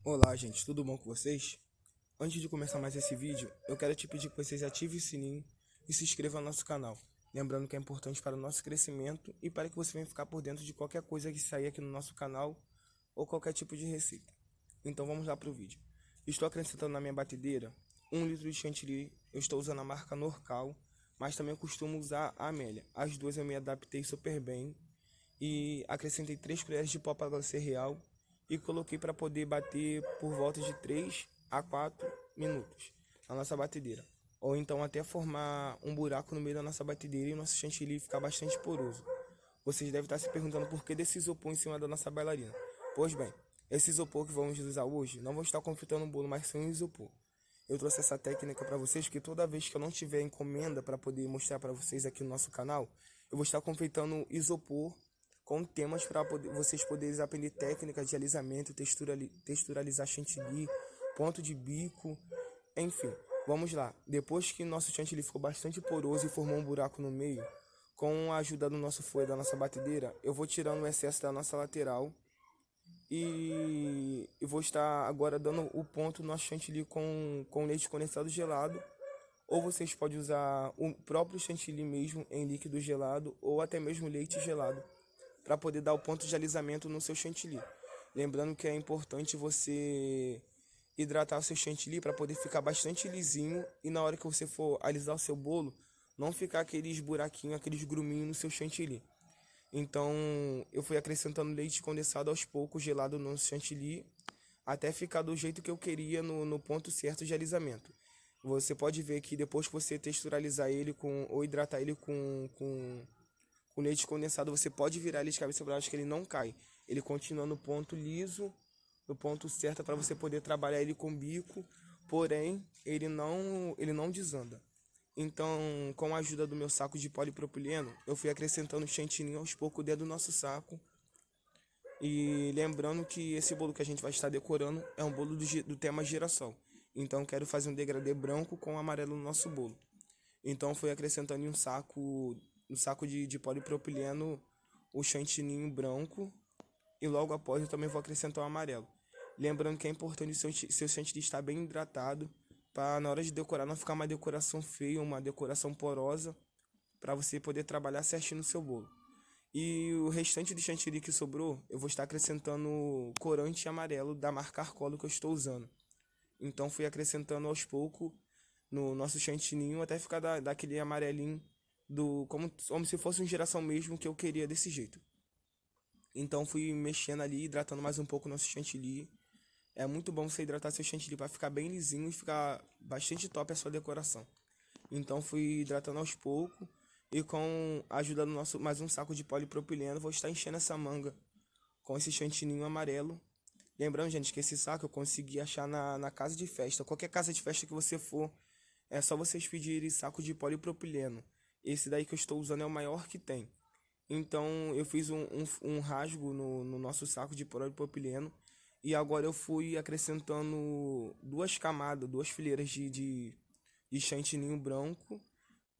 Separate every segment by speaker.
Speaker 1: Olá, gente, tudo bom com vocês? Antes de começar mais esse vídeo, eu quero te pedir que vocês ativem o sininho e se inscrevam no nosso canal. Lembrando que é importante para o nosso crescimento e para que você venha ficar por dentro de qualquer coisa que sair aqui no nosso canal ou qualquer tipo de receita. Então vamos lá para o vídeo. Estou acrescentando na minha batedeira 1 litro de chantilly. Eu estou usando a marca Norcal, mas também eu costumo usar a Amélia. As duas eu me adaptei super bem e acrescentei 3 colheres de pó para glacê real e coloquei para poder bater por volta de 3 a 4 minutos na nossa batedeira. Ou então até formar um buraco no meio da nossa batedeira e o nosso chantilly ficar bastante poroso. Vocês devem estar se perguntando por que desse isopor em cima da nossa bailarina. Pois bem, esse isopor que vamos usar hoje não vou estar confitando um bolo, mas sim um isopor. Eu trouxe essa técnica para vocês porque toda vez que eu não tiver encomenda para poder mostrar para vocês aqui no nosso canal, eu vou estar confeitando isopor com temas para vocês poderem aprender técnicas de alisamento, texturalizar chantilly, ponto de bico, enfim. Vamos lá. Depois que nosso chantilly ficou bastante poroso e formou um buraco no meio, com a ajuda do nosso fouet da nossa batedeira, eu vou tirando o excesso da nossa lateral e vou estar agora dando o ponto no nosso chantilly com leite condensado gelado. Ou vocês podem usar o próprio chantilly mesmo em líquido gelado ou até mesmo leite gelado para poder dar o ponto de alisamento no seu chantilly. Lembrando que é importante você hidratar o seu chantilly para poder ficar bastante lisinho e na hora que você for alisar o seu bolo, não ficar aqueles buraquinhos, aqueles gruminhos no seu chantilly. Então, eu fui acrescentando leite condensado aos poucos, gelado no chantilly, até ficar do jeito que eu queria no ponto certo de alisamento. Você pode ver que depois que você texturalizar ele ou hidratar ele com leite condensado, você pode virar ele de cabeça para baixo que ele não cai. Ele continua no ponto liso, no ponto certo para você poder trabalhar ele com bico, porém ele não desanda. Então, com a ajuda do meu saco de polipropileno, eu fui acrescentando chantilly aos poucos dentro do nosso saco. E lembrando que esse bolo que a gente vai estar decorando é um bolo do tema girassol. Então, quero fazer um degradê branco com amarelo no nosso bolo. Então, fui acrescentando em um saco de polipropileno o chantilly branco. E logo após eu também vou acrescentar o amarelo. Lembrando que é importante seu chantilly estar bem hidratado, para na hora de decorar não ficar uma decoração feia, uma decoração porosa, para você poder trabalhar certinho no seu bolo. E o restante de chantilly que sobrou, eu vou estar acrescentando corante amarelo da marca Arcolo que eu estou usando. Então fui acrescentando aos poucos no nosso chantilly até ficar daquele amarelinho como se fosse um girassol mesmo que eu queria desse jeito. Então fui mexendo ali, hidratando mais um pouco o nosso chantilly. É muito bom você hidratar seu chantilly para ficar bem lisinho e ficar bastante top a sua decoração. Então fui hidratando aos poucos e com a ajuda do nosso mais um saco de polipropileno, vou estar enchendo essa manga com esse chantilly amarelo. Lembrando, gente, que esse saco eu consegui achar na casa de festa. Qualquer casa de festa que você for, é só vocês pedirem saco de polipropileno. Esse daí que eu estou usando é o maior que tem. Então eu fiz um rasgo no nosso saco de polipropileno e agora eu fui acrescentando duas camadas, duas fileiras de chantilly branco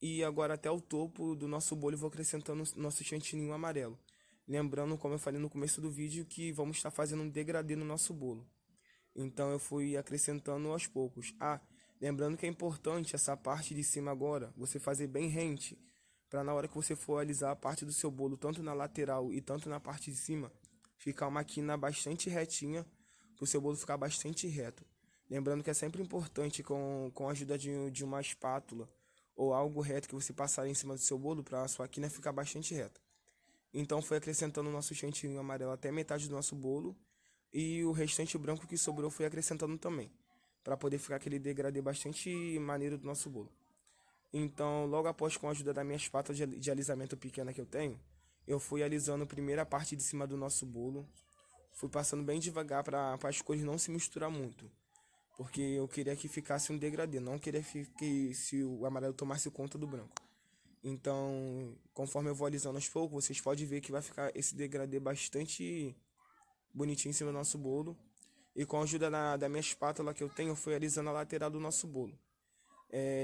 Speaker 1: e agora até o topo do nosso bolo eu vou acrescentando nosso chantilly amarelo. Lembrando, como eu falei no começo do vídeo, que vamos estar fazendo um degradê no nosso bolo. Então eu fui acrescentando aos poucos. Lembrando que é importante essa parte de cima agora, você fazer bem rente, para na hora que você for alisar a parte do seu bolo, tanto na lateral e tanto na parte de cima, ficar uma quina bastante retinha, para o seu bolo ficar bastante reto. Lembrando que é sempre importante com a ajuda de uma espátula ou algo reto que você passar em cima do seu bolo para a sua quina ficar bastante reta. Então foi acrescentando o nosso chantilly amarelo até metade do nosso bolo e o restante branco que sobrou foi acrescentando também, para poder ficar aquele degradê bastante maneiro do nosso bolo. Então, logo após, com a ajuda da minha espátula de alisamento pequena que eu tenho, eu fui alisando primeiro a parte de cima do nosso bolo, fui passando bem devagar para as cores não se misturar muito, porque eu queria que ficasse um degradê, não queria que se o amarelo tomasse conta do branco. Então, conforme eu vou alisando aos poucos, vocês podem ver que vai ficar esse degradê bastante bonitinho em cima do nosso bolo. E com a ajuda da minha espátula que eu tenho, eu fui alisando a lateral do nosso bolo.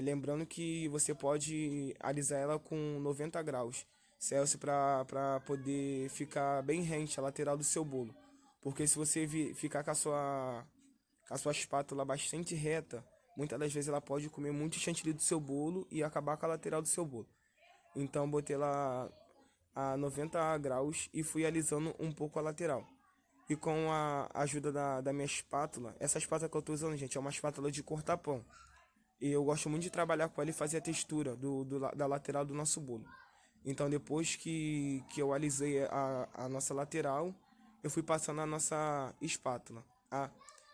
Speaker 1: Lembrando que você pode alisar ela com 90 graus Celsius para poder ficar bem rente a lateral do seu bolo. Porque se você ficar com com a sua espátula bastante reta, muitas das vezes ela pode comer muito chantilly do seu bolo e acabar com a lateral do seu bolo. Então botei ela a 90 graus e fui alisando um pouco a lateral. E com a ajuda da minha espátula, essa espátula que eu estou usando, gente, é uma espátula de cortar pão. E eu gosto muito de trabalhar com ela e fazer a textura da lateral do nosso bolo. Então depois que eu alisei a nossa lateral, eu fui passando a nossa espátula.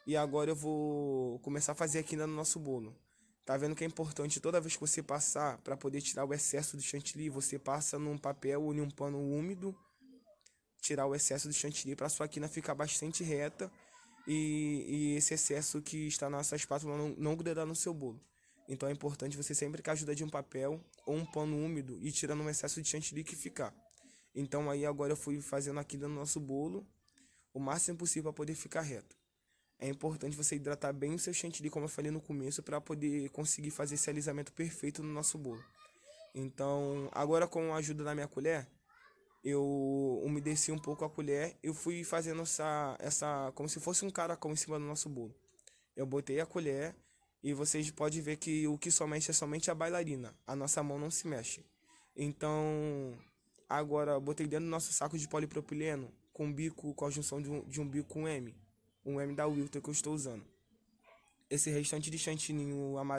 Speaker 1: E agora eu vou começar a fazer aqui no nosso bolo. Tá vendo que é importante toda vez que você passar, para poder tirar o excesso do chantilly, você passa num papel ou em um pano úmido, tirar o excesso do chantilly para sua quina ficar bastante reta e esse excesso que está na sua espátula não grudar no seu bolo. Então é importante você sempre com a ajuda de um papel ou um pano úmido e tirando um excesso de chantilly que ficar. Então aí agora eu fui fazendo aqui no nosso bolo o máximo possível para poder ficar reto. É importante você hidratar bem o seu chantilly, como eu falei no começo, para poder conseguir fazer esse alisamento perfeito no nosso bolo. Então, agora com a ajuda da minha colher, eu umedeci um pouco a colher, eu fui fazendo essa como se fosse um caracol em cima do nosso bolo. Eu botei a colher e vocês podem ver que o que só mexe é somente a bailarina, a nossa mão não se mexe. Então, agora eu botei dentro do nosso saco de polipropileno com bico, com a junção de um bico com um M da Wilton que eu estou usando. Esse restante de chantilly amarelo